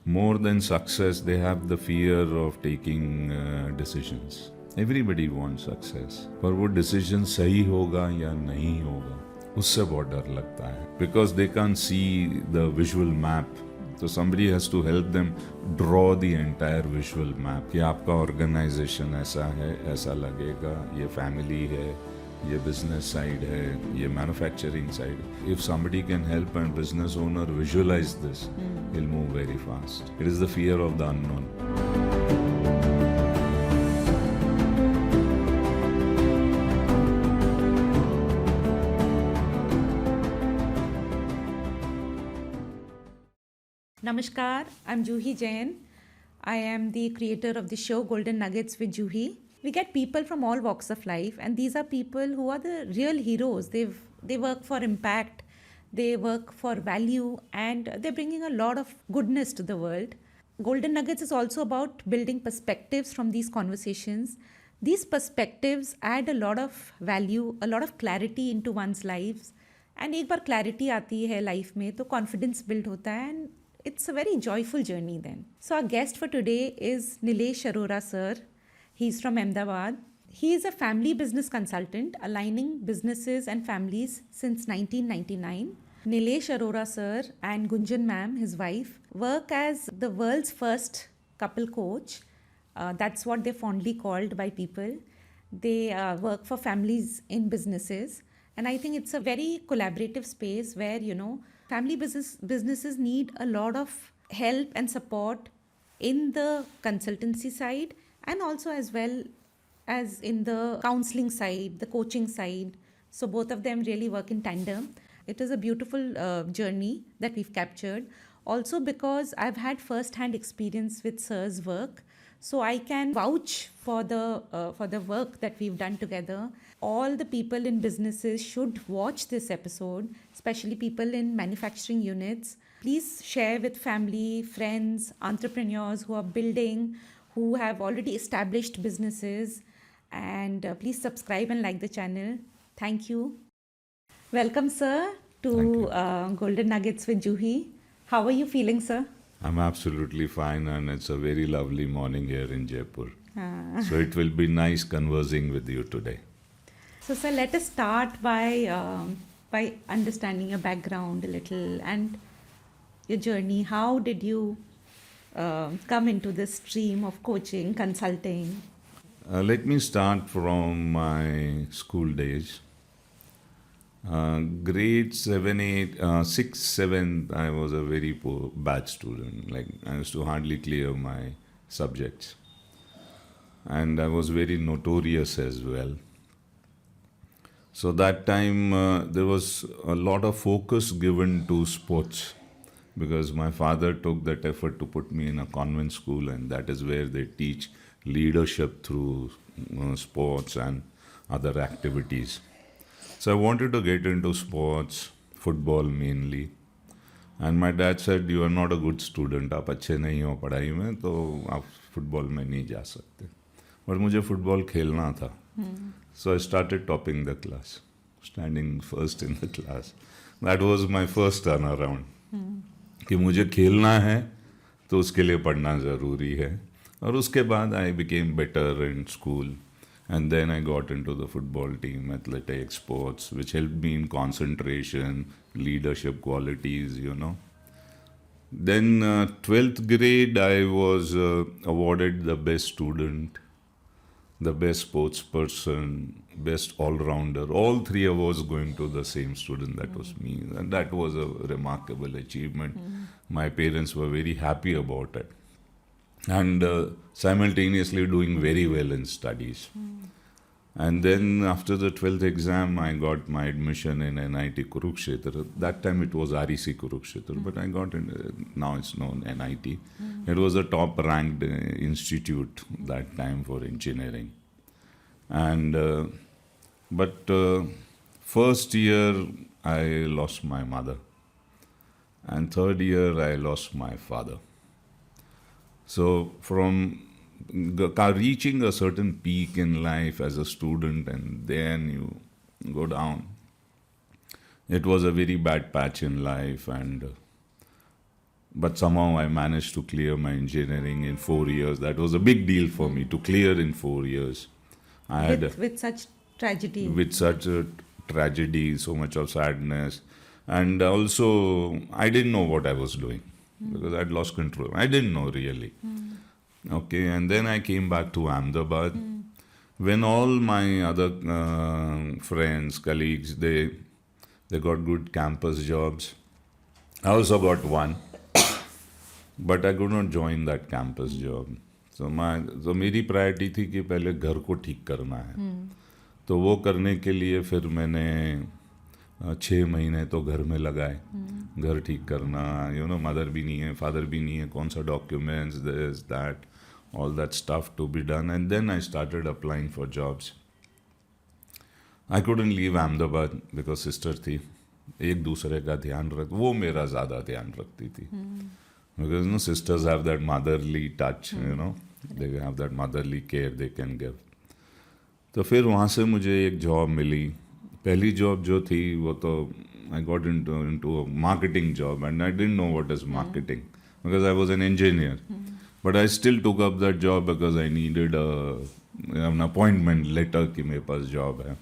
more than success, they have the fear of taking decisions. Everybody wants success, पर वो decision सही होगा या नहीं होगा उससे बहुत डर लगता है, because they can't see the visual map. So somebody has to help them draw the entire visual map कि आपका organization ऐसा है, ऐसा लगेगा, ये family है, ये business side है, ये manufacturing side. If somebody can help a business owner visualize this, he'll move very fast. It is the fear of the unknown. Namaskar, I'm Juhi Jain. I am the creator of the show Golden Nuggets with Juhi. We get people from all walks of life, and these are people who are the real heroes. They work for impact, they work for value, and they're bringing a lot of goodness to the world. Golden Nuggets is also about building perspectives from these conversations. These perspectives add a lot of value, a lot of clarity into one's lives. And एक बार clarity आती है life में तो confidence build होता है, and it's a very joyful journey then. So our guest for today is Nilesh Arora sir. He's from Ahmedabad. He is a family business consultant aligning businesses and families since 1999. Nilesh Arora sir and Gunjan ma'am, his wife, work as the world's first couple coach. That's what they're fondly called by people. They work for families in businesses. And I think it's a very collaborative space where, family businesses need a lot of help and support in the consultancy side and also as well as in the counseling side, the coaching side. So both of them really work in tandem. It is a beautiful journey that we've captured. Also because I've had first-hand experience with Sir's work, so I can vouch for the work that we've done together. All the people in businesses should watch this episode, especially people in manufacturing units. Please share with family, friends, entrepreneurs who are building, who have already established businesses, and please subscribe and like the channel. Thank you. Welcome, sir, to Golden Nuggets with Juhi. How are you feeling, sir? I'm absolutely fine, and it's a very lovely morning here in Jaipur. So it will be nice conversing with you today. So, sir, let us start by understanding your background a little and your journey. How did you come into this stream of coaching, consulting? Let me start from my school days. Grade 7, 8, 6, 7, I was a very poor, bad student. Like, I used to hardly clear my subjects. And I was very notorious as well. So that time, there was a lot of focus given to sports because my father took that effort to put me in a convent school, and that is where they teach leadership through sports and other activities. So I wanted to get into sports, football mainly. And my dad said, you are not a good student, आप अच्छे नहीं हो पढ़ाई में, तो आप football में नहीं जा सकते. But मुझे फुटबॉल खेलना था. So I started topping the class, standing first in the class. That was my first turnaround. कि मुझे खेलना है तो उसके लिए पढ़ना ज़रूरी है. और उसके बाद I became better in school. And then I got into the football team, athletics, sports, which helped me in concentration, leadership qualities, Then 12th grade, I was awarded the best student, the best sports person, best all-rounder. All three awards going to the same student, that was me. And that was a remarkable achievement. My parents were very happy about it. And simultaneously doing very well in studies. And then after the 12th exam, I got my admission in NIT Kurukshetra. That time it was REC Kurukshetra, but I got in, now it's known NIT. It was a top ranked institute that time for engineering. And but first year I lost my mother, and third year I lost my father. So from reaching a certain peak in life as a student and then you go down, it was a very bad patch in life, and but somehow I managed to clear my engineering in 4 years. That was a big deal for me to clear in 4 years. I had with such tragedy. with such a tragedy, so much of sadness, and also I didn't know what I was doing because I'd lost control. I didn't know really. Okay, and then I came back to Ahmedabad. When all my other friends, colleagues, they got good campus jobs. I also got one, but I could not join that campus job. So मेरी priority थी कि पहले घर को ठीक करना है. तो वो करने के लिए फिर मैंने 6 महीने तो घर में लगाए. घर ठीक करना, मदर भी नहीं है, फादर भी नहीं है, कौन सा documents, this that, all that stuff to be done, and then I started applying for jobs. I couldn't leave Ahmedabad because sister थी. एक दूसरे का ध्यान वो मेरा ज़्यादा ध्यान रखती थी. Because sisters have that motherly touch, they have that motherly care they can give. तो फिर वहाँ से मुझे एक जॉब मिली. पहली जॉब जो थी वो तो I got into a marketing job, and I didn't know what is marketing because I was an engineer. But I still took up that job because I needed an appointment letter कि मेरे पास job है.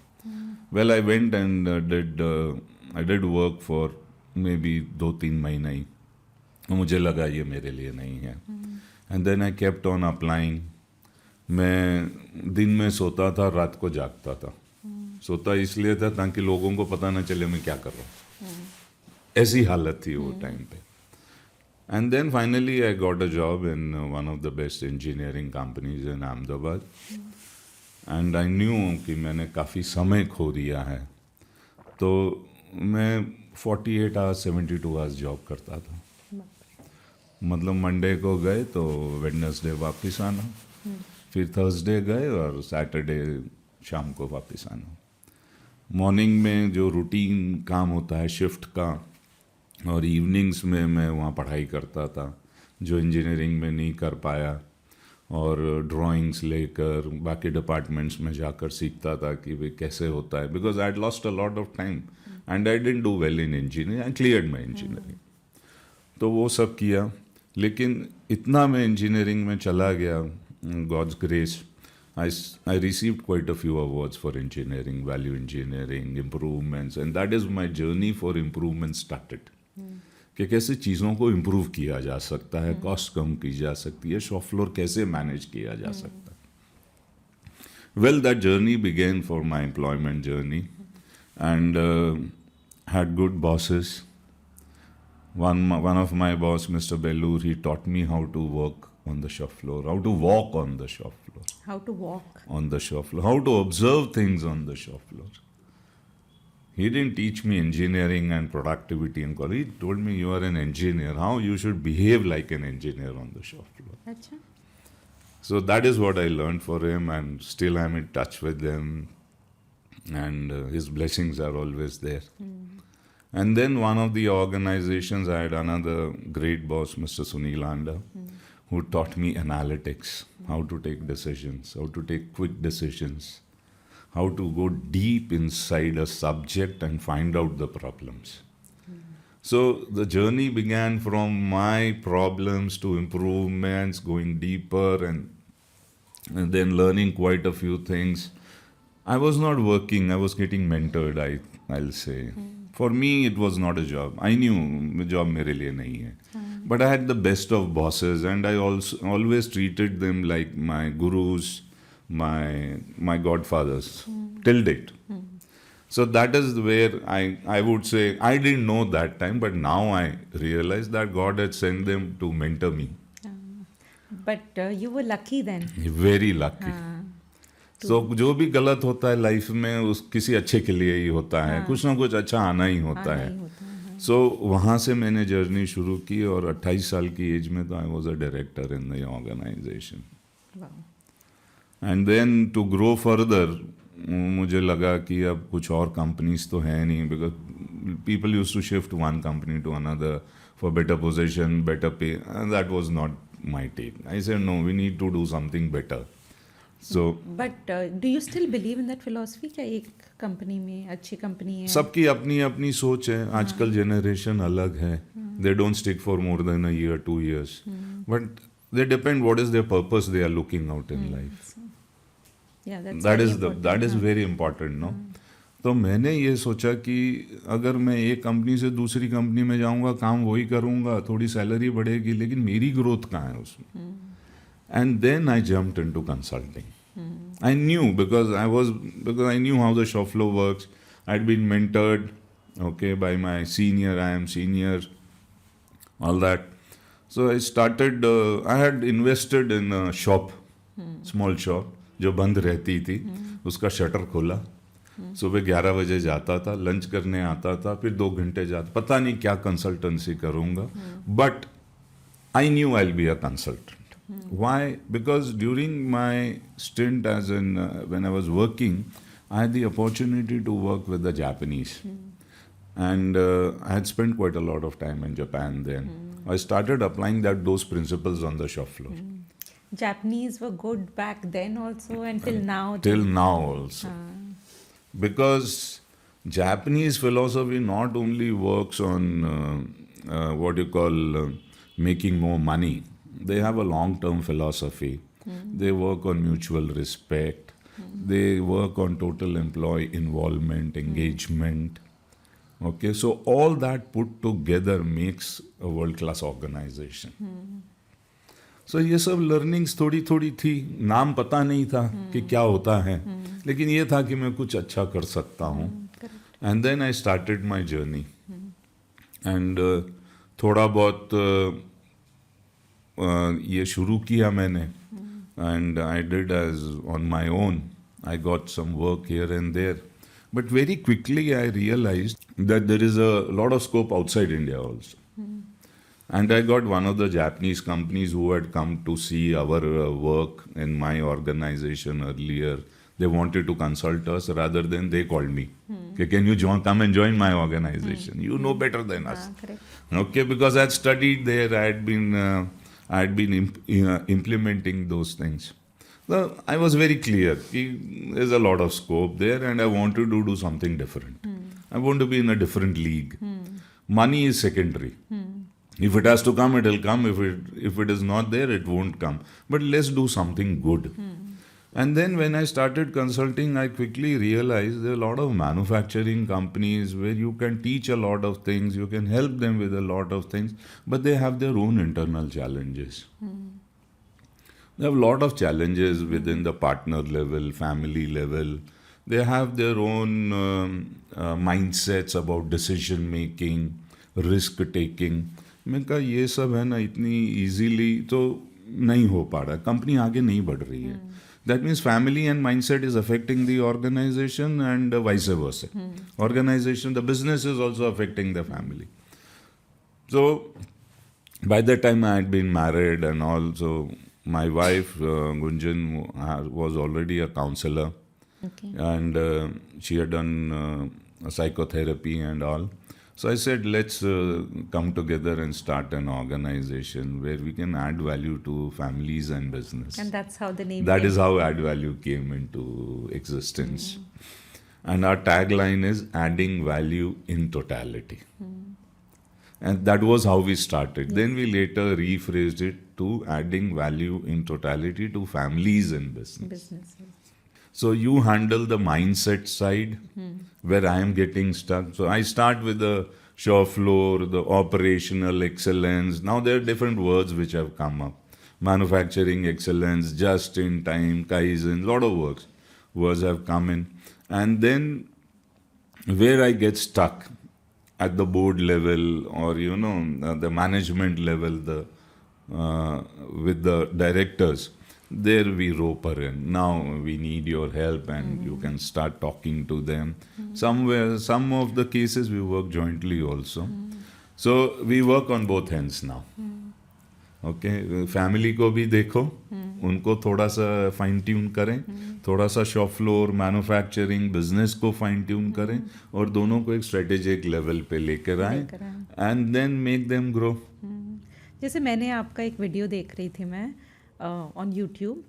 Well, I went and I did work for maybe 2-3 महीना ही. मुझे लगा ये मेरे लिए नहीं है. And then I kept on applying. मैं दिन में सोता था, रात को जागता था. सोता इसलिए था ताकि लोगों को पता ना चले मैं क्या कर रहा हूँ. ऐसी हालत थी वो टाइम पे. And then finally I got a job in one of the best engineering companies in Ahmedabad. And I knew कि मैंने काफ़ी समय खो दिया है. तो मैं 48 hours 72 hours जॉब करता था. मतलब मंडे को गए तो वेडनेसडे वापस आना, फिर थर्सडे गए और सैटरडे शाम को वापस आना. मॉर्निंग में जो रूटीन काम होता है शिफ्ट का, और इवनिंग्स में मैं वहाँ पढ़ाई करता था जो इंजीनियरिंग में नहीं कर पाया, और ड्राइंग्स लेकर बाकी डिपार्टमेंट्स में जाकर सीखता था कि भाई कैसे होता है. Because I had lost a lot of time and I didn't do well in engineering. I cleared my engineering. तो वो सब किया, लेकिन इतना मैं इंजीनियरिंग में चला गया. God's grace, I received quite a few awards for engineering, value engineering, improvements, and that is my journey for improvement started. कि कैसे चीज़ों को इम्प्रूव किया जा सकता है, कॉस्ट कम की जा सकती है, शॉप फ्लोर कैसे मैनेज किया जा सकता है. Well, that journey began for my employment journey, and had good bosses. One of my boss, Mr. Belloor, he taught me how to work on the shop floor, how to walk on the shop floor. How to walk on the shop floor, how to observe things on the shop floor. He didn't teach me engineering and productivity and quality. He told me you are an engineer, how you should behave like an engineer on the shop floor. Achha. So that is what I learned for him, and still I'm in touch with him, and his blessings are always there. And then one of the organizations, I had another great boss, Mr. Sunil Anda, who taught me analytics, how to take decisions, how to take quick decisions, how to go deep inside a subject and find out the problems. So the journey began from my problems to improvements, going deeper, and then learning quite a few things. I was not working, I was getting mentored, I'll say. For me, it was not a job. I knew job मेरे लिए नहीं है. But I had the best of bosses, and I also always treated them like my gurus, my godfathers, till date. So that is where I would say, I didn't know that time, but now I realize that God had sent them to mentor me. But you were lucky then. Very lucky. So जो भी गलत होता है life में उस किसी अच्छे के लिए ही होता है. कुछ ना कुछ अच्छा आना ही होता है. So वहाँ से मैंने जर्नी शुरू की, और 28 साल की एज में तो I was a director in the organisation. And then to grow further मुझे लगा कि अब कुछ और कंपनीज तो है नहीं, because people use to shift one company to another for better position, better pay, and that was not my take. I said no, we need to do something better. So, but do you still believe in that philosophy क्या एक company में अच्छी company है? सबकी अपनी अपनी सोच है. आजकल जनरेशन अलग है. They don't stick for more than a year, 2 years. But they depend what is their purpose they are looking out in life. Yeah, that's That very is the important. that is हाँ. very important, no? तो मैंने ये सोचा कि अगर मैं एक company से दूसरी कंपनी में जाऊंगा, काम वही करूंगा, थोड़ी सैलरी बढ़ेगी, लेकिन मेरी ग्रोथ कहाँ है उसमें? And then I jumped into consulting. I knew because I knew how the shop floor works. I'd been mentored, okay, by my senior. I am senior, all that. So I started. I had invested in a shop, small shop, जो बंद रहती थी. उसका shutter खोला. सुबह 11 बजे जाता था, लंच करने आता था, फिर 2 घंटे जाता. पता नहीं क्या कंसल्टेंसी करूंगा, but I knew I'll be a consultant. Why? Because during my stint when I was working, I had the opportunity to work with the Japanese. And I had spent quite a lot of time in Japan then. I started applying those principles on the shop floor. Japanese were good back then also until now. Till now also. Because Japanese philosophy not only works on what you call making more money, they have a long-term philosophy. They work on mutual respect. They work on total employee involvement, engagement. Okay, so all that put together makes a world-class organization. So ये सब learnings थोड़ी थोड़ी थी. नाम पता नहीं था कि क्या होता है, लेकिन ये था कि मैं कुछ अच्छा कर सकता हूँ. And then I started my journey. And थोड़ा बहुत ये शुरू किया मैंने. And I did as on my own. I got some work here and there. But very quickly I realized that there is a lot of scope outside India also. And I got one of the Japanese companies who had come to see our work in my organization earlier. They wanted to consult us rather than they called me. Okay, can you come and join my organization? You know better than us. Correct. Okay, because I had studied there, I had been implementing those things. So I was very clear. There's a lot of scope there, and I wanted to do something different. I want to be in a different league. Money is secondary. If it has to come, it will come. If it is not there, it won't come. But let's do something good. And then when I started consulting, I quickly realized there are a lot of manufacturing companies where you can teach a lot of things, you can help them with a lot of things, but they have their own internal challenges. They have a lot of challenges within the partner level, family level. They have their own mindsets about decision making, risk taking. मैंने कहा ये सब है ना इतनी easily तो नहीं हो पा रहा, कंपनी आगे नहीं बढ़ रही है. That means family and mindset is affecting the organization and vice versa. Organization, the business is also affecting the family. So by that time I had been married and also my wife Gunjan was already a counselor. Okay. And she had done psychotherapy and all. So I said, let's come together and start an organization where we can add value to families and business. And that's how the name That came. is how Add Value came into existence. And our tagline is adding value in totality. And that was how we started. Then we later rephrased it to adding value in totality to families and business. Businesses. So you handle the mindset side where I am getting stuck. So I start with the shop floor, the operational excellence. Now there are different words which have come up. Manufacturing excellence, just in time, Kaizen, lot of words have come in. And then where I get stuck at the board level or the management level, with the directors, there we rope her in. Now we need your help, and you can start talking to them. Some of the cases we work jointly also. So we work on both ends now. Okay, family को भी देखो, उनको थोड़ा सा fine tune करें, थोड़ा सा shop floor, manufacturing, business को फाइन ट्यून करें और दोनों को एक स्ट्रेटेजिक लेवल पे लेकर आए and then make them grow. जैसे मैंने आपका एक वीडियो देख रही थी मैं on YouTube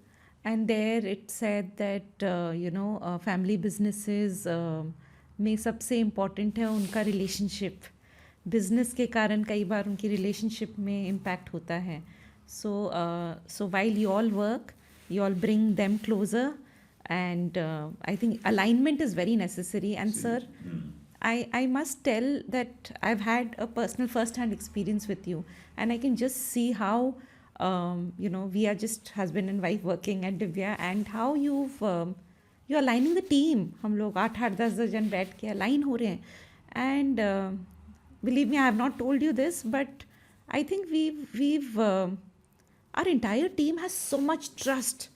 and there it said that family businesses में सबसे इम्पॉर्टेंट है उनका रिलेशनशिप. बिजनेस के कारण कई बार उनकी रिलेशनशिप में इम्पैक्ट होता है. So while you all work, you all bring them closer, and I think alignment is very necessary. And sir, I must tell that I've had a personal first-hand experience with you, and I can just see how we are just husband and wife working at Divya, and how you're aligning the team. हम लोग 8-10 जन बैठ के align हो रहे हैं, and believe me, I have not told you this, but I think we've our entire team has so much trust.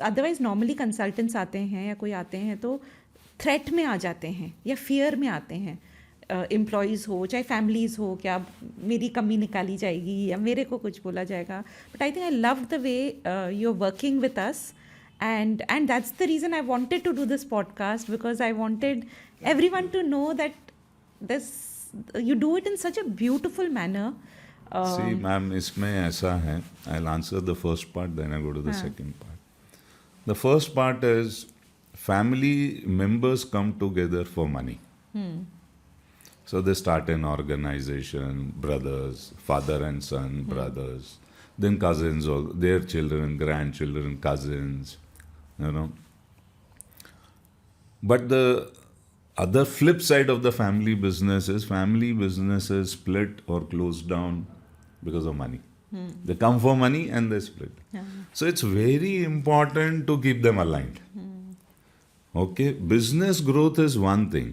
Otherwise normally consultants आते हैं या कोई आते हैं तो थ्रेट में आ जाते हैं या फियर में आते हैं. एम्प्लॉयज़ हो चाहे फैमिलीज़ हो, क्या मेरी कमी निकाली जाएगी या मेरे को कुछ बोला जाएगा. But I think I love the way you are working with us, and that's the reason I wanted to do this podcast, because I wanted everyone to know that this you do it in such a beautiful manner. See, ma'am, इसमें ऐसा है. I'll answer the first part, then I go to the second part. The first part is family members come together for money. So they start an organization, brothers, father and son, brothers, then cousins, all their children, grandchildren, cousins, But the other flip side of the family businesses split or closed down because of money. They come for money and they split. So it's very important to keep them aligned. Okay, business growth is one thing,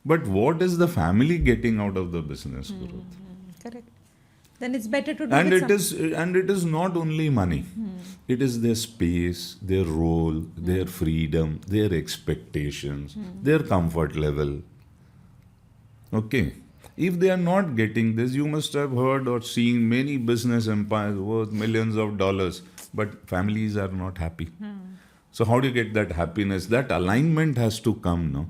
but what is the family getting out of the business growth? Correct. Then it's better to do And it is not only money. It is their space, their role, their freedom, their expectations, their comfort level. Okay. If they are not getting this, you must have heard or seen many business empires worth millions of dollars, but families are not happy. So how do you get that happiness? That alignment has to come, no?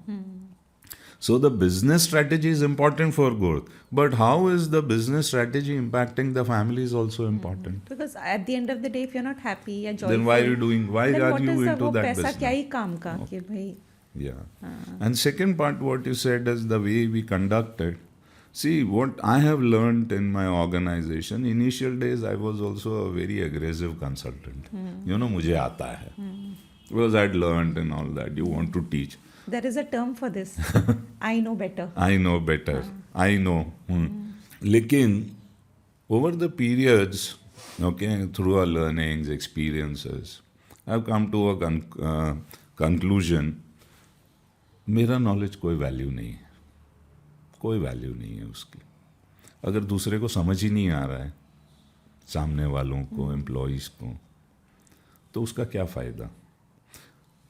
So the business strategy is important for growth, but how is the business strategy impacting the family is also important. Because at the end of the day, if you're not happy or joyful, then why are you doing? Why then are what you is into that पैसा business? क्या ही काम का कि भाई. Yeah. And second part, what you said is the way we conducted. See, what I have learned in my organization, initial days I was also a very aggressive consultant. मुझे आता है. Because I'd learned and all that. You want to teach. There is a term for this. I know better. I know better. I know. Lekin, over the periods, okay, through our learnings, experiences, I've come to a conclusion. मेरा knowledge कोई value नहीं है. कोई value नहीं है उसकी. अगर दूसरे को समझ ही नहीं आ रहा है, सामने वालों को, एम्प्लॉइज़ को, तो उसका क्या फ़ायदा.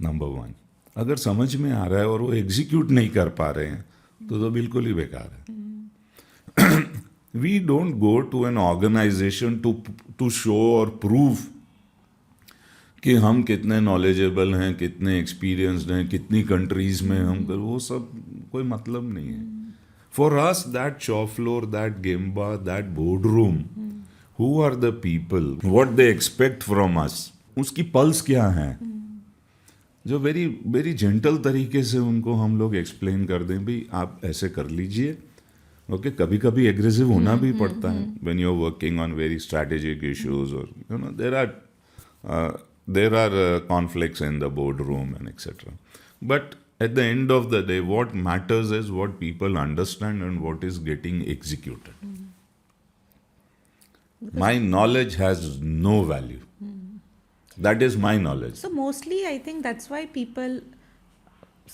नंबर 1. अगर समझ में आ रहा है और वो एग्जीक्यूट नहीं कर पा रहे हैं तो बिल्कुल ही बेकार है. We don't go to an organisation to show और प्रूव कि हम कितने नॉलेजेबल हैं, कितने एक्सपीरियंस्ड हैं, कितनी कंट्रीज में हम कर, वो सब कोई मतलब नहीं है. For us that shop floor, that gemba, that board room, who are the people, what they expect from us, उसकी पल्स क्या है, जो वेरी वेरी जेंटल तरीके से उनको हम लोग एक्सप्लेन कर दें, भाई आप ऐसे कर लीजिए. ओके, कभी कभी एग्रेसिव होना भी पड़ता है when you are working on very strategic issues, और there are conflicts in the boardroom and etc. But at the end of the day, what matters is what people understand and what is getting executed. My knowledge has no value. That is my knowledge. So mostly I think that's why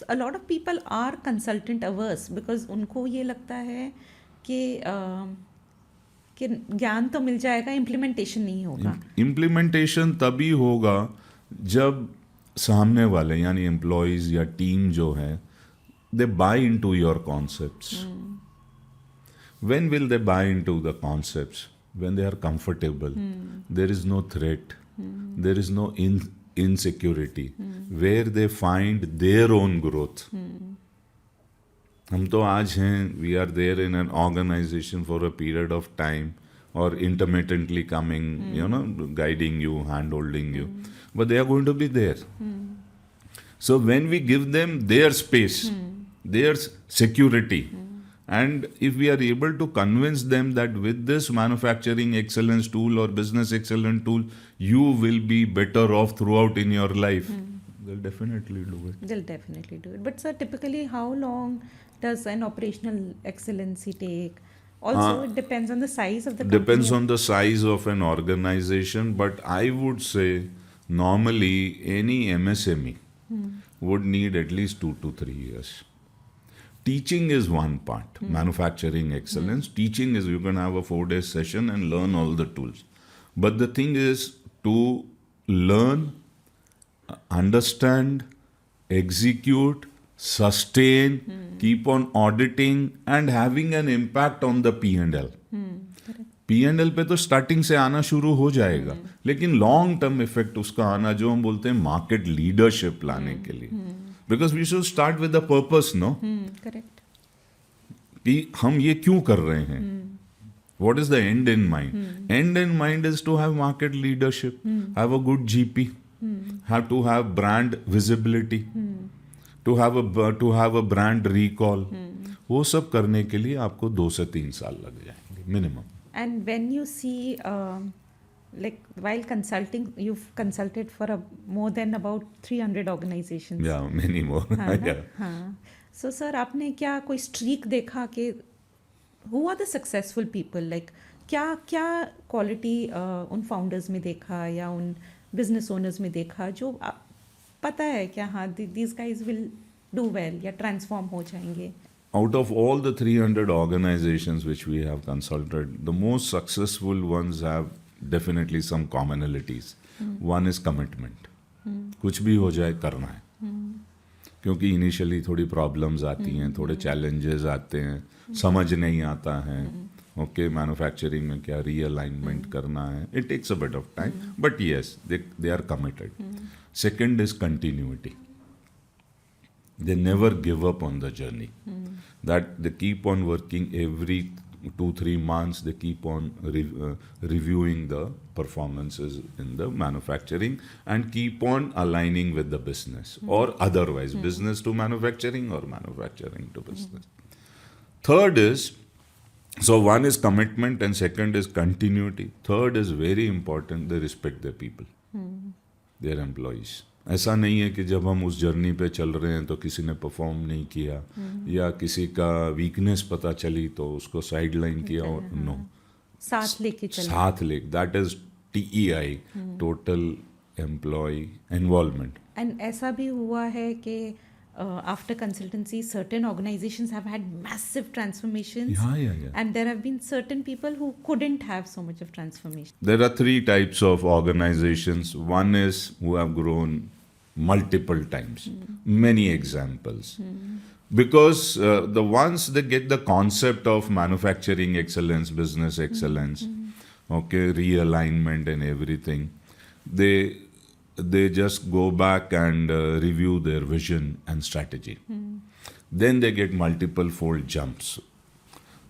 a lot of people are consultant averse, because उनको ये लगता है कि ज्ञान तो मिल जाएगा, implementation नहीं होगा. इम्प्लीमेंटेशन तभी होगा जब सामने वाले यानी एम्प्लॉयज या टीम जो है, they buy into your concepts. When will they buy into the concepts? When they are comfortable, there is no threat, there is no insecurity, where they find their own growth. हम तो आज हैं, we are there in an organization for a period of time, or intermittently coming, guiding you, hand-holding you, but they are going to be there. So when we give them their space, their security, And if we are able to convince them that with this manufacturing excellence tool or business excellence tool, you will be better off throughout in your life, they'll definitely do it. They'll definitely do it. But sir, typically how long does an operational excellency take? Also, it depends on the size of the company. Depends on the size of an organization, but I would say normally any MSME would need at least 2 to 3 years. Teaching is one part, manufacturing excellence. Teaching is you can have a 4-day session and learn all the tools. But the thing is to learn, understand, execute, sustain, keep on auditing and having an impact on the P&L. P&L पे तो starting से आना शुरू हो जाएगा, लेकिन long term effect उसका आना जो हम बोलते हैं मार्केट लीडरशिप लाने के लिए, because we should start with the purpose, no, correct. कि हम ये क्यों कर रहे हैं, what is the end in mind? End in mind is to have market leadership, have a good GP, have to have brand visibility, to have a brand recall. वो सब करने के लिए आपको 2 से 3 साल लग जाएंगे minimum. And when you see, like while consulting, you've consulted for more than about 300 organizations. Yeah, many more. हाँ ना? Yeah. हाँ. So sir, आपने क्या कोई streak देखा कि who are the successful people? Like क्या quality उन founders में देखा या उन business owners में देखा जो पता है क्या, हाँ, these guys will do well या transform हो जाएंगे? Out of all the 300 organizations which we have consulted, the most successful ones have definitely some commonalities. One is commitment. कुछ भी हो जाए करना है, क्योंकि इनिशियली थोड़ी प्रॉब्लम्स आती हैं, थोड़े चैलेंजेस आते हैं, समझ नहीं आता है. ओके, मैन्युफैक्चरिंग में क्या रीअलाइनमेंट करना है, it takes a bit of time, but yes they are committed. Second is continuity. They never give up on the journey. That they keep on working every 2-3 months. They keep on reviewing the performances in the manufacturing and keep on aligning with the business or otherwise, business to manufacturing or manufacturing to business. Third is, so one is commitment and second is continuity. Third is very important, they respect their people, their employees. ऐसा नहीं है कि जब हम उस journey पे चल रहे हैं तो किसी ने परफॉर्म नहीं किया या किसी का वीकनेस पता चली तो उसको साइड लाइन किया, और नो, साथ लेके चले. साथ ले, that is TEI, total employee involvement. And ऐसा भी हुआ है कि after consultancy, certain organizations have had massive transformations. Yeah. And there have been certain people who couldn't have so much of transformation. There are 3 types of organizations. One is who have grown multiple times, many examples. Because the ones that get the concept of manufacturing excellence, business excellence, okay, realignment and everything, they just go back and review their vision and strategy. Then they get multiple fold jumps.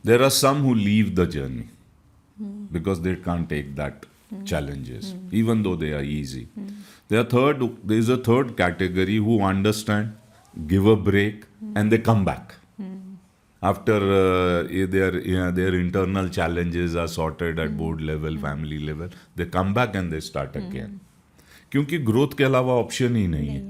There are some who leave the journey because they can't take that challenges, even though they are easy. There is a third category who understand, give a break, and they come back. After their internal challenges are sorted at board level, family level, they come back and they start again. क्योंकि growth के अलावा option ही नहीं है.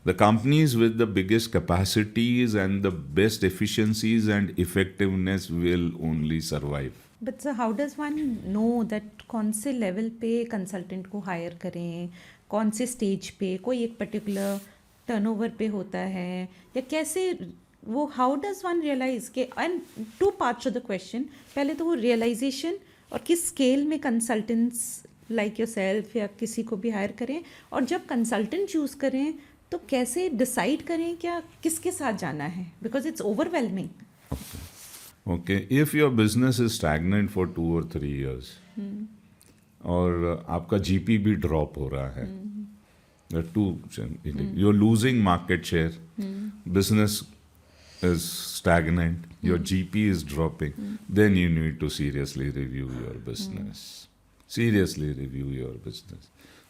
The companies with the biggest capacities and the best efficiencies and effectiveness will only survive. But sir, how does one know that कौन से level पे consultant को higher करें, कौन से स्टेज पे, कोई एक पर्टिकुलर टर्नओवर पे होता है, या कैसे वो, हाउ डज वन रियलाइज के? And 2 parts of the question. पहले तो वो रियलाइजेशन और किस स्केल में कंसल्टेंट्स लाइक योरसेल्फ या किसी को भी हायर करें, और जब कंसल्टेंट चूज करें तो कैसे डिसाइड करें क्या किसके साथ जाना है, because it's overwhelming. Okay, if your business is stagnant for 2 or 3 years और आपका GP भी ड्रॉप हो रहा है, you are losing market share, business is stagnant, your GP is dropping, then you need to seriously review your business. Seriously review your business.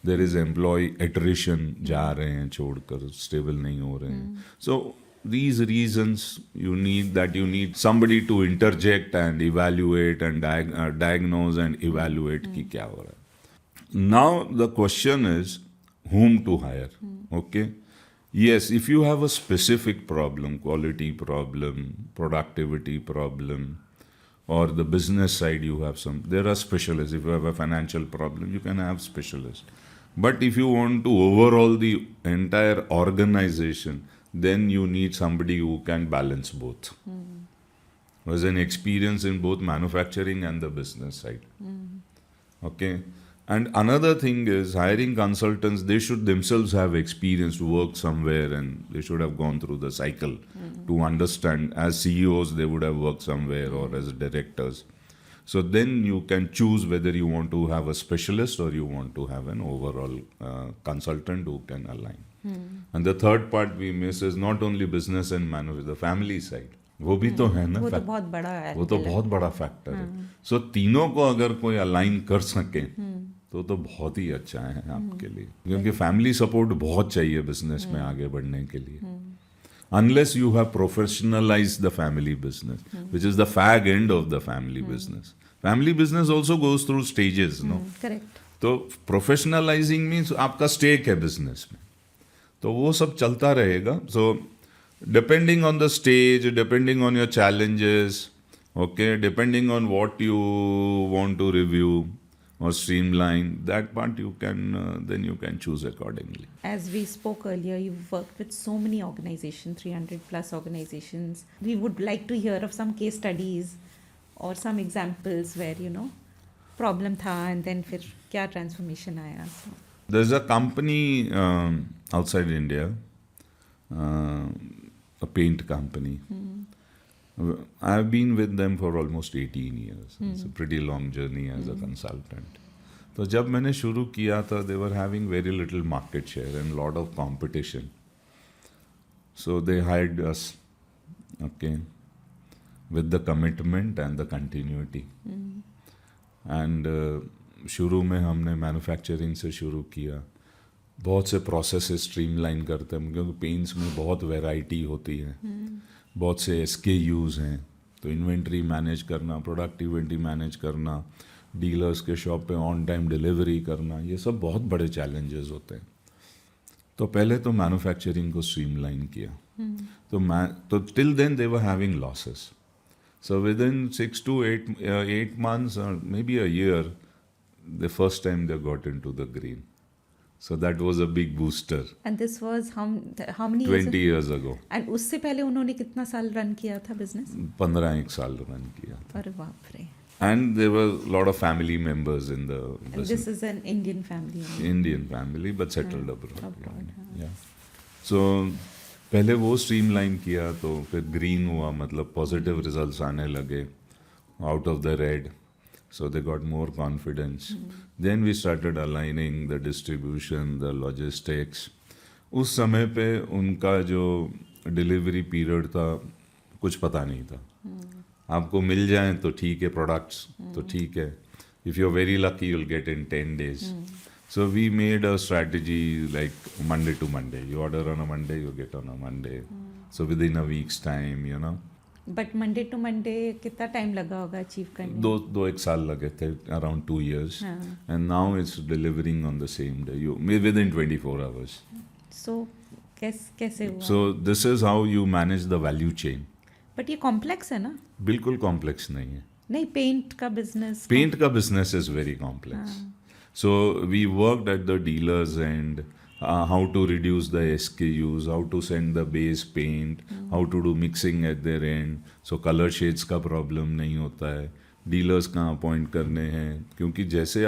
There is employee attrition, जा रहे हैं छोड़कर, stable नहीं हो रहे हैं. So these reasons you need somebody to interject and evaluate and diagnose and evaluate कि क्या हो रहा है. Now the question is whom to hire. Okay. Yes, if you have a specific problem, quality problem, productivity problem, or the business side you have there are specialists. If you have a financial problem, you can have specialists. But if you want to overhaul the entire organization, then you need somebody who can balance both. Who has an experience in both manufacturing and the business side. Okay. And another thing is hiring consultants, they should themselves have experience to work somewhere and they should have gone through the cycle to understand. As CEOs, they would have worked somewhere or as directors. So then you can choose whether you want to have a specialist or you want to have an overall consultant who can align. And the third part we miss is not only business and management, the family side. वो भी तो है ना, वो तो बहुत बड़ा है, वो तो बहुत बड़ा फैक्टर है. सो तीनों को अगर कोई अलाइन कर सके तो बहुत ही अच्छा है आपके लिए, क्योंकि फैमिली सपोर्ट बहुत चाहिए बिजनेस में आगे बढ़ने के लिए. Unless you have professionalized the family business, which is the fag end of the family business. Family business also goes through stages, no? Correct. तो प्रोफेशनलाइजिंग मीन्स आपका स्टेक है बिजनेस में, तो वो सब चलता रहेगा. So depending on the stage, depending on your challenges, okay, depending on what you want to review or streamline that part, you can then you can choose accordingly. As we spoke earlier, you've worked with so many organizations, 300 plus organizations. We would like to hear of some case studies or some examples where problem tha and then फिर क्या transformation आया. There's a company outside India, a paint company. I've been with them for almost 18 years. It's a pretty long journey as a consultant. तो जब मैंने शुरू किया था, they were having very little market share and lot of competition. So they hired us, okay, with the commitment and the continuity. And शुरू में हमने manufacturing से शुरू किया. बहुत से प्रोसेसेस स्ट्रीमलाइन करते हैं, क्योंकि पेंट्स में बहुत वैरायटी होती है, बहुत से SKUs हैं, तो इन्वेंट्री मैनेज करना, प्रोडक्टिविटी मैनेज करना, डीलर्स के शॉप पे ऑन टाइम डिलीवरी करना, ये सब बहुत बड़े चैलेंजेस होते हैं. तो पहले तो मैन्युफैक्चरिंग को स्ट्रीमलाइन किया. तो till then they were having losses. So within 6 to 8 months or maybe a year, the first time they got into the green. So that was a big booster. And this was how many 20 years ago. And उससे पहले उन्होंने कितना साल run किया था business? 15 साल run किया था. अरे बाप रे. And there were a lot of family members in the business. And this is an Indian family. Indian family, but settled abroad. Yeah. So पहले वो स्ट्रीमलाइन किया, तो फिर ग्रीन हुआ, मतलब पॉजिटिव रिजल्ट्स आने लगे, out of the red. So they got more confidence. Then we started aligning the distribution, the logistics. उस समय पे उनका जो डिलीवरी पीरियड था, कुछ पता नहीं था. आपको मिल जाए तो ठीक है, प्रोडक्ट्स तो ठीक है. If you're very lucky, you'll get in 10 days. So we made a strategy like Monday to Monday. You order on a Monday, you get on a Monday. So within a week's time, but Monday to Monday कितना time लगा होगा achieve करने? दो एक साल लगे थे, around 2 years. And now it's delivering on the same day, you within 24 hours. So कैसे हुआ? So this is how you manage the value chain. But ये कॉम्प्लेक्स है ना? बिल्कुल कॉम्प्लेक्स नहीं है. नहीं, पेंट का business is very complex. So we worked at the dealers and how to reduce the SKUs, how to send the base paint, how to do mixing at their end. So color shades का problem नहीं होता है. Dealers कहाँ appoint करने हैं, क्योंकि जैसे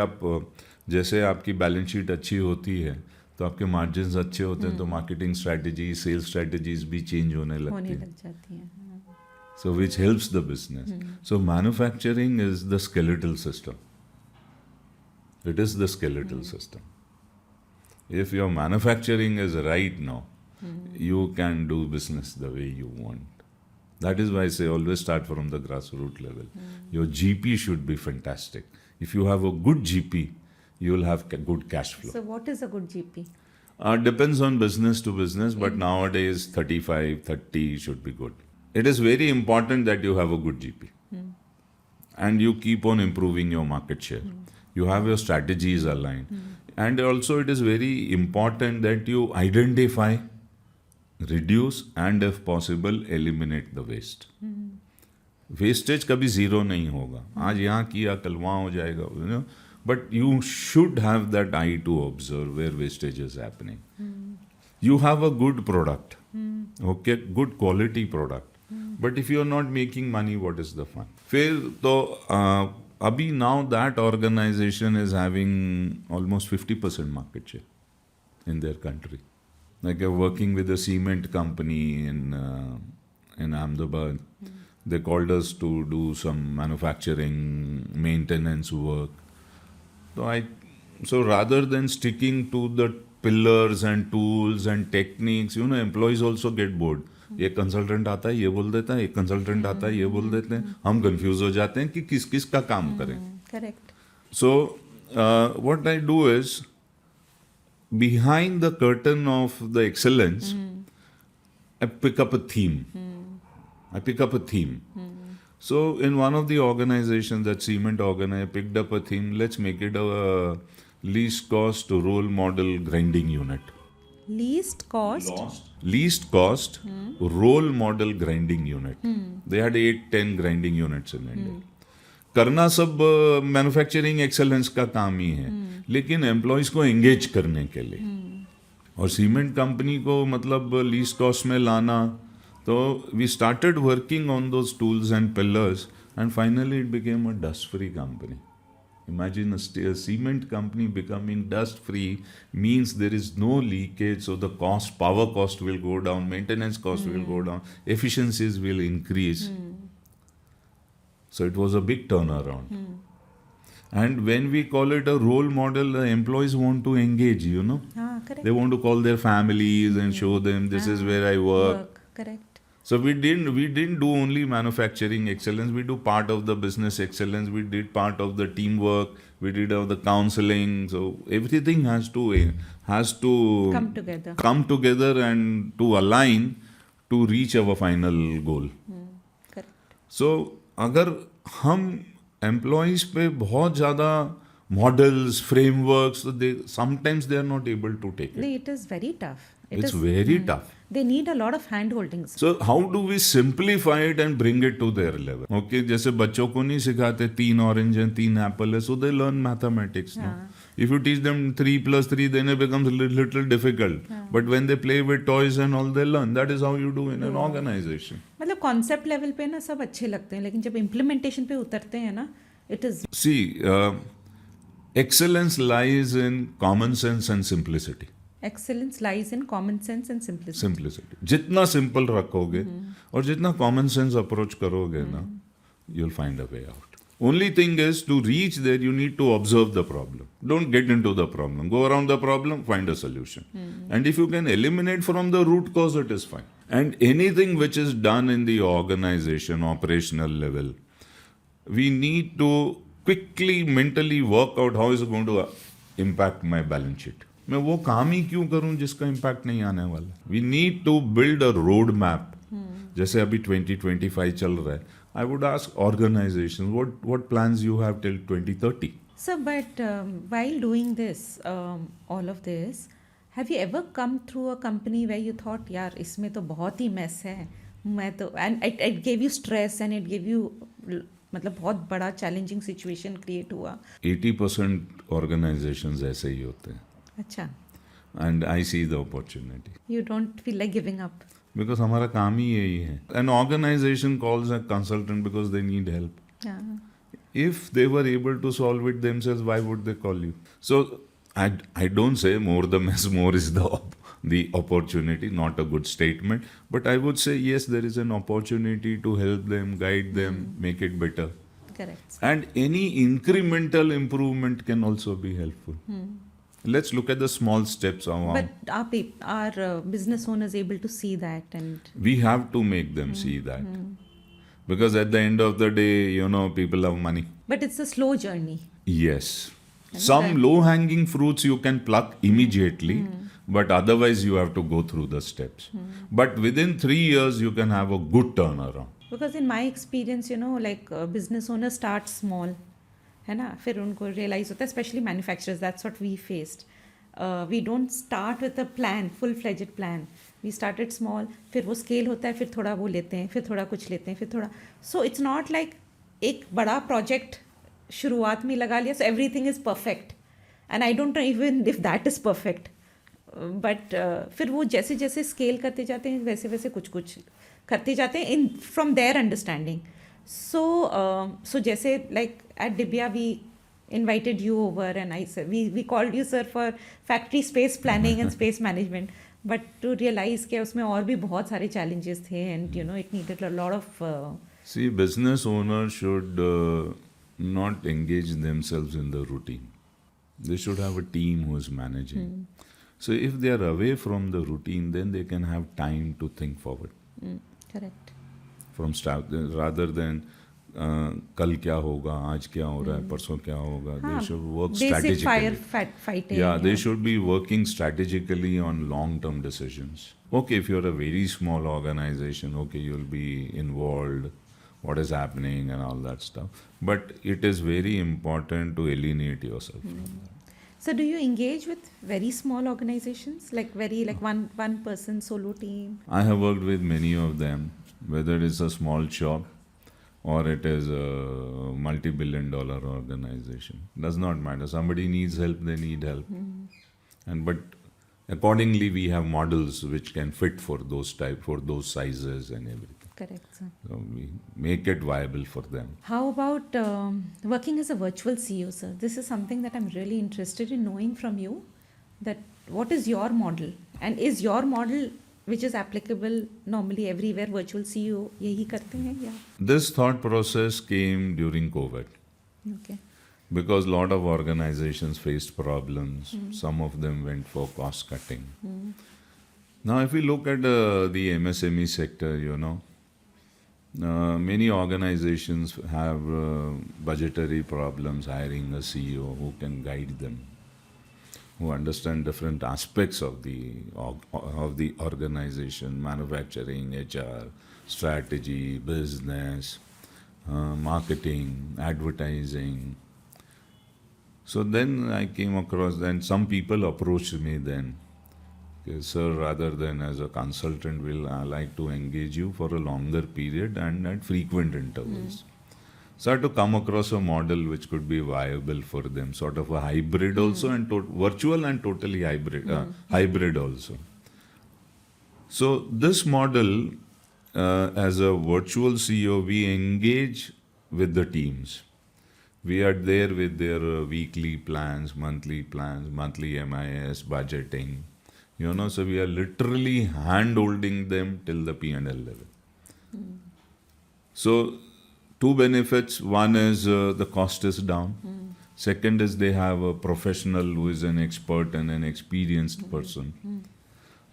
आपकी बैलेंस शीट अच्छी होती है तो आपके मार्जिन्स अच्छे होते हैं, तो मार्केटिंग स्ट्रैटेजी, सेल्स स्ट्रैटेजीज भी चेंज होने लगती हैं. So which helps the business. So manufacturing is the skeletal system. It is the skeletal system. If your manufacturing is right now, you can do business the way you want. That is why I say always start from the grassroots level. Your GP should be fantastic. If you have a good GP, you will have good cash flow. So what is a good GP? Depends on business to business, but nowadays 35, 30 should be good. It is very important that you have a good GP. And you keep on improving your market share. You have your strategies aligned. And also it is very important that you identify, reduce and if possible eliminate the waste. Wastage कभी zero नहीं होगा. आज यहाँ किया कल वहाँ हो जाएगा, you know. But you should have that eye to observe where wastage is happening. You have a good product, okay, good quality product. But if you are not making money, what is the fun? फिर तो अभी now that organization is having almost 50% market share in their country. Like you're working with a cement company in Ahmedabad. They called us to do some manufacturing, maintenance work. So rather than sticking to the pillars and tools and techniques, you know, employees also get bored. एक consultant आता है ये बोल देता है, एक consultant आता है ये बोल देते हैं, हम कंफ्यूज हो जाते हैं कि किस किस का काम करें. Correct. So what I do is, behind the curtain of the excellence, I pick up a theme. So in one of the organizations, that cement organization, I picked up a theme. Let's make it a least cost role model grinding unit. Least cost. Least cost role model grinding unit. They had 8-10 grinding units in India. करना सब manufacturing excellence का काम ही है, लेकिन employees को engage करने के लिए. और सीमेंट कंपनी को मतलब लीस्ट कॉस्ट में लाना. तो we started working on those tools and pillars and finally it became a dust free company. Imagine a cement company becoming dust free means there is no leakage, so the power cost will go down, maintenance cost will go down, efficiencies will increase. So it was a big turnaround. And when we call it a role model, the employees want to engage, you know. Correct. They want to call their families and show them this is where I work. Correct. So we didn't do only manufacturing excellence. We do part of the business excellence. We did part of the teamwork. We did of the counseling. So everything has to come together and to align to reach our final goal. Correct. So अगर हम employees पे बहुत ज़्यादा models, frameworks, so sometimes they are not able to take it. It is very tough. It's very tough. They need a lot of hand holdings. So how do we simplify it and bring it to their level? Okay, जैसे बच्चों को नहीं सिखाते 3 orange and 3 apple है, so they learn mathematics. No? If you teach them 3 + 3, then it becomes a little difficult. But when they play with toys and all, they learn. That is how you do in an organization. मतलब concept level पे ना सब अच्छे लगते हैं, लेकिन जब implementation पे उतरते हैं ना, it is. See, excellence lies in common sense and simplicity. Excellence lies in common sense and simplicity. जितना सिंपल रखोगे और जितना common sense approach करोगे ना, you'll find a way out. Only thing is, to reach there, you need to observe the problem. Don't get into the problem. Go around the problem, find a solution. And if you can eliminate from the root cause, it is fine. And anything which is done in the organization, operational level, we need to quickly mentally work out how is it going to impact my balance sheet. मैं वो काम ही क्यों करूं जिसका impact नहीं आने वाला. We need to build a road map. जैसे अभी 2025 चल रहा है. I would ask organisations what plans you have till 2030. So, but while doing this, all of this, have you ever come through a company where you thought, यार इसमें तो बहुत ही mess है, मैं तो, and it gave you stress and it gave you मतलब बहुत बड़ा challenging situation create हुआ. 80% ऑर्गेनाइजेशंस ऐसे ही होते हैं. अच्छा. And I see the opportunity. You don't feel like giving up? Because हमारा काम ही यही है. An organization calls a consultant because they need help. Yeah. If they were able to solve it themselves, why would they call you? So I don't say more the mess, more is the opportunity, not a good statement. But I would say yes, there is an opportunity to help them, guide them, make it better. Correct. And any incremental improvement can also be helpful. Let's look at the small steps. But our business owners able to see that, and we have to make them see that. Because at the end of the day, you know, people have money. But it's a slow journey. Yes. Some low-hanging fruits you can pluck immediately, but otherwise you have to go through the steps. But within 3 years you can have a good turnaround. Because in my experience, you know, like business owners start small, है ना, फिर उनको realize होता है, especially manufacturers, that's what we faced. We don't start with a plan, full-fledged plan. We started small, फिर वो scale होता है, फिर थोड़ा वो लेते हैं, फिर थोड़ा कुछ लेते हैं, फिर थोड़ा. So it's not like एक बड़ा project शुरुआत में लगा लिया, so everything is perfect. And I don't know even if that is perfect. But फिर वो जैसे जैसे scale करते जाते हैं, वैसे वैसे कुछ कुछ करते जाते हैं in from their understanding. So जैसे like at Dibya we invited you over and I said we called you sir for factory space planning and space management, but to realize कि उसमें और भी बहुत सारे challenges थे and you know it needed a lot of See, business owners should not engage themselves in the routine. They should have a team who is managing. So if they are away from the routine, then they can have time to think forward. correct. From start, rather than कल क्या होगा, आज क्या हो रहा है, परसों क्या होगा. They should work Basic strategically. firefighting. Yeah, they should be working strategically on long-term decisions. Okay, if you're a very small organization, okay, you'll be involved, what is happening and all that stuff. But it is very important to alienate yourself from that. So do you engage with very small organizations, like very like one person solo team? I have worked with many of them, whether it's a small shop or it is a multi-billion-dollar organization. Does not matter. Somebody needs help, they need help. But accordingly, we have models which can fit for those sizes and everything. Correct, sir. So we make it viable for them. How about working as a virtual CEO, sir? This is something that I'm really interested in knowing from you. That what is your model, and is your model which is applicable normally everywhere, virtual CEO यही करते हैं या? This thought process came during COVID Okay. because a lot of organizations faced problems. Some of them went for cost cutting. Now, if we look at the MSME sector, you know, many organizations have budgetary problems hiring a CEO who can guide them, who understand different aspects of the organization, manufacturing, HR, strategy, business, marketing, advertising. So then I came across, then some people approached me then, okay, sir, rather than as a consultant, I like to engage you for a longer period and at frequent intervals. So I had to come across a model which could be viable for them, sort of a hybrid also, and virtual and totally hybrid also. So this model, as a virtual CEO, we engage with the teams. We are there with their weekly plans, monthly MIS, budgeting. You know, so we are literally hand-holding them till the P&L level. So, two benefits. One is the cost is down. Second is they have a professional who is an expert and an experienced person.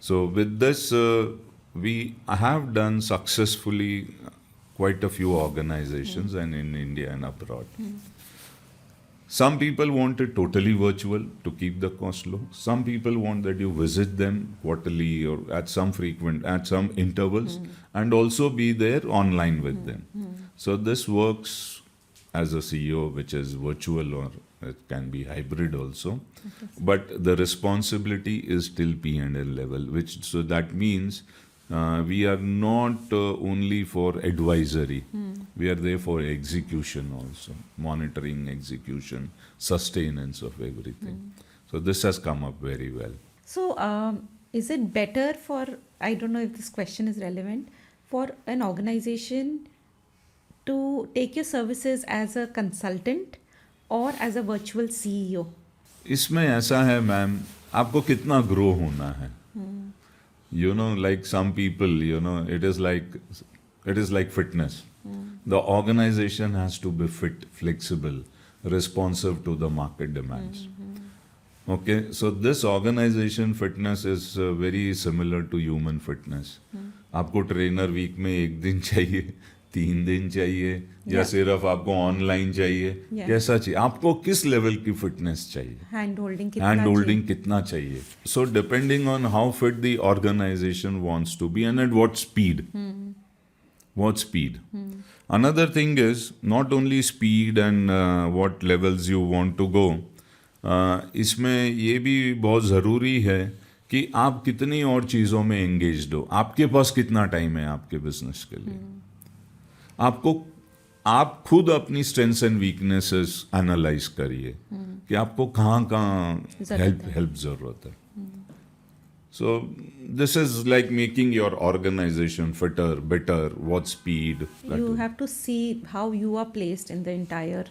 So, with this, we have done successfully quite a few organizations and in India and abroad. Some people want it totally virtual to keep the cost low. Some people want that you visit them quarterly or at some intervals and also be there online with them. So this works as a CEO, which is virtual or it can be hybrid also. Okay. But the responsibility is still P&L level, so that means we are not only for advisory, we are there for execution also, monitoring execution, sustenance of everything. So this has come up very well. So is it better for, I don't know if this question is relevant, for an organization to take your services as a consultant or as a virtual CEO? इसमें ऐसा है ma'am, आपको कितना grow होना है. You know, like some people, you know, it is like fitness. The organization has to be fit, flexible, responsive to the market demands. Okay, so this organization fitness is very similar to human fitness. आपको trainer week में एक दिन चाहिए, 3 दिन चाहिए या Yeah. सिर्फ आपको ऑनलाइन चाहिए? Yeah. कैसा चाहिए आपको? किस लेवल की फिटनेस चाहिए? हैंड होल्डिंग कितना हैंड चाहिए? होल्डिंग कितना चाहिए? So depending on how fit the organisation wants to be and at what speed. What speed? Another thing is not only speed and what levels you want to go. इसमें ये भी बहुत ज़रूरी है कि आप कितनी और चीज़ों में एंगेज्ड हो. आपके पास कितना टाइम है आपके बिजनेस के लिए? आपको आप खुद अपनी स्ट्रेंथ्स एंड वीकनेसेस एनालाइज करिए कि आपको कहाँ कहाँ हेल्प ज़रूरत है. So this is like making your organization fitter, better, what speed. You have to see how you are placed in the entire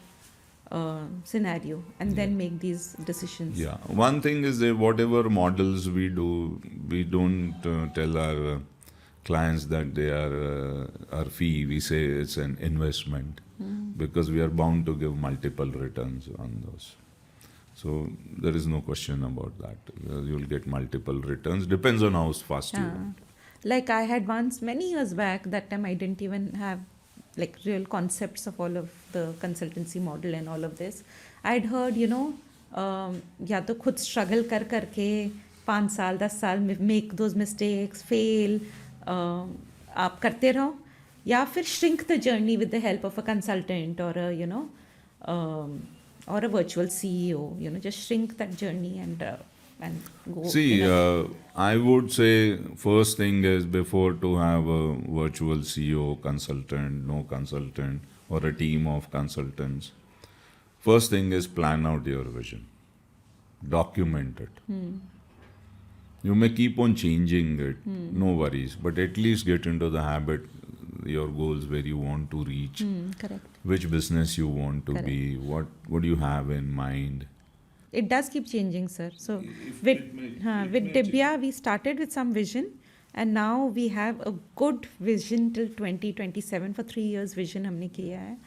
scenario and then make these decisions. Yeah. One thing is that whatever models we do, we don't tell our clients that they are our fee. We say it's an investment because we are bound to give multiple returns on those. So there is no question about that. You'll get multiple returns. Depends on how fast you want. Like I had once many years back, that time I didn't even have like real concepts of all of the consultancy model and all of this. I'd heard, या तो खुद struggle कर करके 5 साल 10 साल make those mistakes, fail, आप करते रहो, या फिर shrink the journey with the help of a consultant or a or a virtual CEO, just shrink that journey and go. See, I would say first thing is before to have a virtual CEO, consultant, no consultant, or a team of consultants. First thing is plan out your vision, document it. You may keep on changing it, no worries, but at least get into the habit, your goals, where you want to reach, Correct. which business you want to Correct. be, what do you have in mind. It does keep changing, sir. So with Dibya, we started with some vision, and now we have a good vision till 2027. For 3 years vision हमने किया है,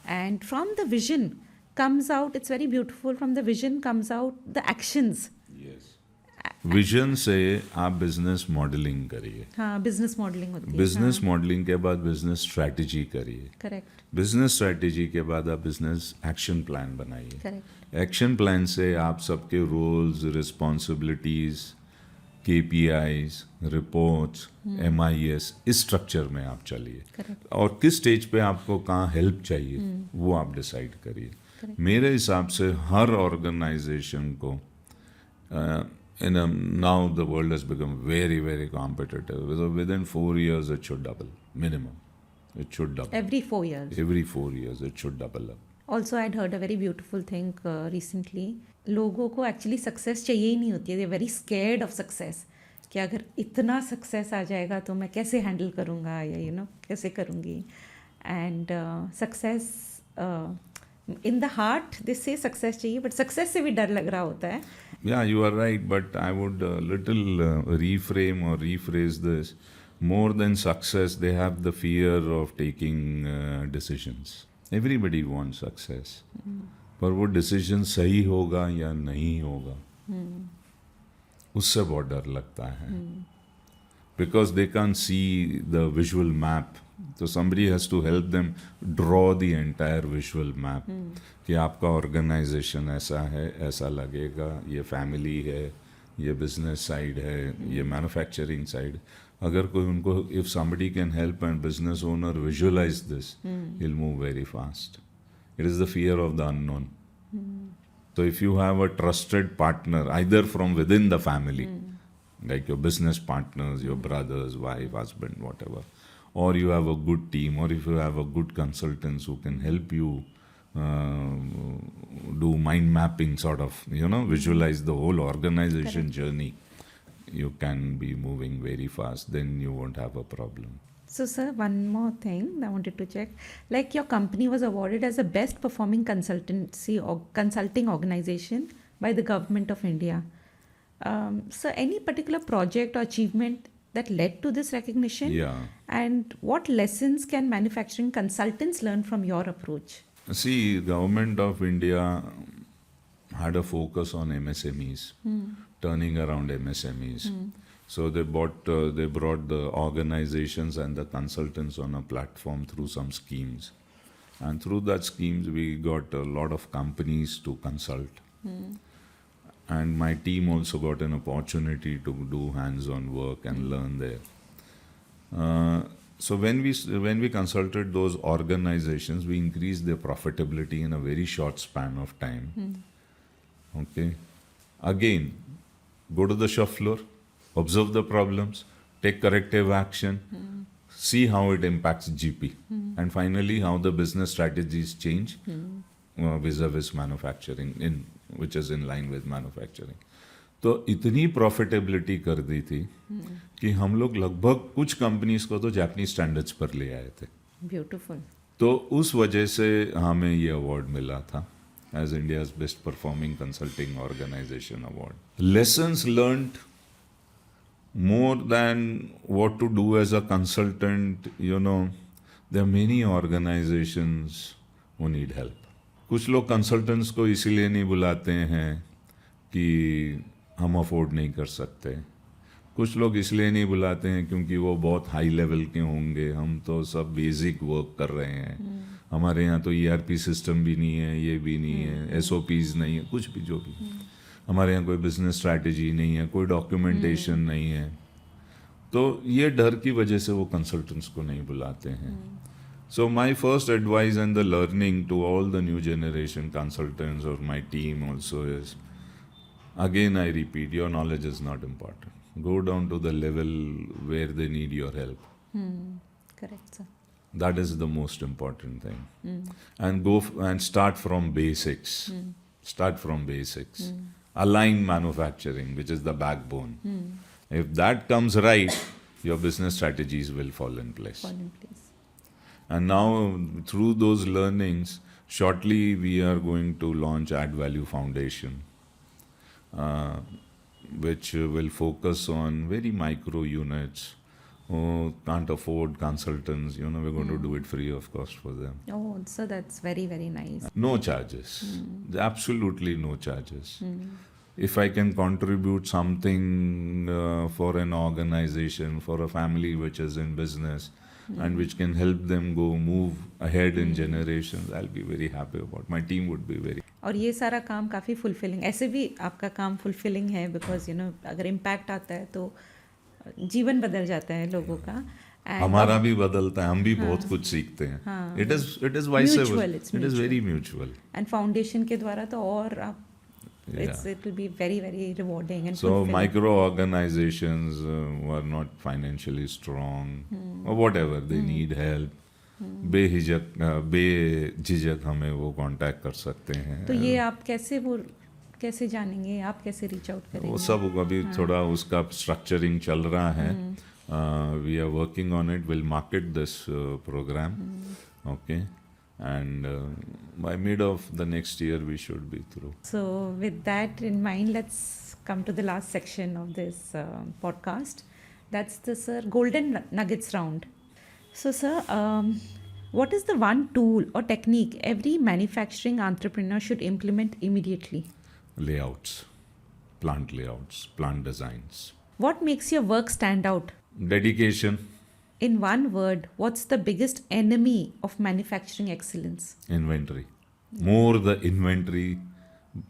and from the vision comes out, it's very beautiful, from the vision comes out the actions. Yes. Vision से आप business modelling करिए. हाँ, business modelling होती है. Business modelling के बाद बिजनेस स्ट्रैटेजी करिए. करेक्ट. बिजनेस स्ट्रैटेजी के बाद आप बिजनेस एक्शन प्लान बनाइए. करेक्ट. एक्शन प्लान से आप सबके roles, responsibilities, KPIs, reports, MIS, इस स्ट्रक्चर में आप चलिए. करेक्ट. और किस स्टेज पे आपको कहाँ हेल्प चाहिए वो आप डिसाइड करिए. मेरे हिसाब से हर ऑर्गेनाइजेशन को now the world has become very, very competitive. So within 4 years, it should double, minimum. It should double. Every 4 years. Every 4 years, it should double up. Also, I'd heard a very beautiful thing recently. लोगों को actually success चाहिए ही नहीं होती है. They're very scared of success. कि अगर इतना success आ जाएगा तो मैं कैसे handle करूँगा या कैसे करूँगी. And success in the heart, they say success चाहिए, but success से भी डर लग रहा होता है. Yeah, you are right, but I would little reframe or rephrase this. More than success, they have the fear of taking decisions. Everybody wants success. पर वो decision सही होगा या नहीं होगा, उससे बहुत डर लगता है. Because they can't see the visual map. So somebody has to help them draw the entire visual map. कि आपका ऑर्गेनाइजेशन ऐसा है, ऐसा लगेगा, ये फैमिली है, ये बिजनेस साइड है, ये मैन्युफैक्चरिंग साइड. अगर कोई उनको, if somebody can help and business owner visualize this, he'll move very fast. It is the fear of the unknown. So if you have a trusted partner, either from within the family, like your business partners, your brothers, wife, husband, whatever, or you have a good team, or if you have a good consultants who can help you do mind mapping, sort of, visualize the whole organization journey, you can be moving very fast. Then you won't have a problem. So, sir, one more thing I wanted to check. Like, your company was awarded as the best performing consultancy or consulting organization by the government of India. So, any particular project or achievement that led to this recognition? Yeah. And what lessons can manufacturing consultants learn from your approach? See, government of India had a focus on MSMEs, turning around MSMEs. So they brought the organizations and the consultants on a platform through some schemes. And through that schemes, we got a lot of companies to consult. And my team also got an opportunity to do hands-on work and learn there. So when we consulted those organizations, we increased their profitability in a very short span of time. Okay. Again, go to the shop floor, observe the problems, take corrective action, see how it impacts GP, and finally how the business strategies change vis-a-vis manufacturing, which is in line with manufacturing. तो इतनी profitability कर दी थी कि हम लोग लगभग कुछ companies को तो जापानीज स्टैंडर्ड्स पर ले आए थे. ब्यूटीफुल. तो उस वजह से हमें ये अवार्ड मिला था as India's best performing consulting organisation award. Lessons learned more than what to do as a consultant, there are many organizations who need help. कुछ लोग consultants को इसीलिए नहीं बुलाते हैं कि हम अफोर्ड नहीं कर सकते. कुछ लोग इसलिए नहीं बुलाते हैं क्योंकि वो बहुत हाई लेवल के होंगे. हम तो सब बेसिक वर्क कर रहे हैं. हमारे यहाँ तो ERP सिस्टम भी नहीं है, ये भी नहीं है, SOPs नहीं है, कुछ भी जो भी. हमारे यहाँ कोई बिजनेस स्ट्रैटेजी नहीं है, कोई डॉक्यूमेंटेशन नहीं है. तो ये डर की वजह से वो कंसल्टेंट्स को नहीं बुलाते हैं. So my first advice and the learning to all the new generation consultants और my team also is, again I repeat, your knowledge is not important. Go down to the level where they need your help. Correct sir. That is the most important thing. And go and start from basics. Start from basics. Align manufacturing, which is the backbone. If that comes right, your business strategies will fall in place. And now, through those learnings, shortly we are going to launch Add Value Foundation, which will focus on very micro units who can't afford consultants. We're going to do it free of cost for them. Oh, so that's very, very nice. No charges. Absolutely no charges. If I can contribute something for an organization, for a family which is in business, and which can help them move ahead in generations, I'll be very happy about. My team would be very. और ये सारा काम काफ़ी fulfilling, ऐसे भी आपका काम fulfilling है, बिकॉज अगर इम्पैक्ट आता है तो जीवन बदल जाता है लोगों का. हमारा भी बदलता है, हम भी बहुत कुछ सीखते हैं. It is vice it is very mutual. And foundation के द्वारा तो और आप it will be very, very rewarding and so fulfilling. Micro organizations who are not financially strong or whatever, they need help, बेझिझक हमें वो कांटेक्ट कर सकते हैं. तो ये आप कैसे जानेंगे, आप कैसे रीच आउट करेंगे? वो सब अभी थोड़ा उसका स्ट्रक्चरिंग चल रहा है. We are working on it. Will market this programme. Okay. And by mid of the next year we should be through. So with that in mind, let's come to the last section of this podcast. That's the golden nuggets round. So sir, what is the one tool or technique every manufacturing entrepreneur should implement immediately? Layouts, plant designs. What makes your work stand out? Dedication. In one word, what's the biggest enemy of manufacturing excellence? Inventory. More the inventory,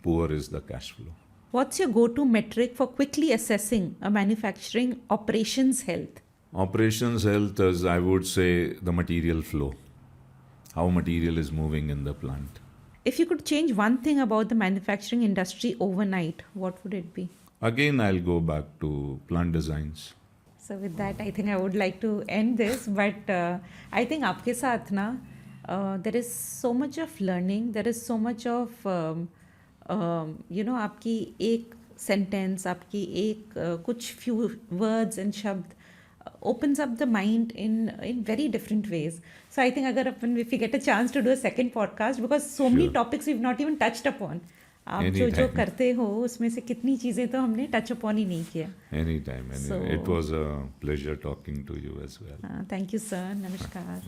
poor is the cash flow. What's your go-to metric for quickly assessing a manufacturing operations health? Operations health is, I would say, the material flow. How material is moving in the plant. If you could change one thing about the manufacturing industry overnight, what would it be? Again, I'll go back to plant designs. So with that, I think I would like to end this. But I think आपके साथ ना, there is so much of learning. There is so much of आपकी एक sentence, आपकी एक कुछ few words and शब्द opens up the mind in very different ways. So I think अगर if we get a chance to do a second podcast, because so many topics we've not even touched upon. आप जो करते हो उसमें से कितनी चीजें तो हमने टच अपॉन ही नहीं किया. Anytime. It was a pleasure talking to you as well. Thank you, sir. Namaskar.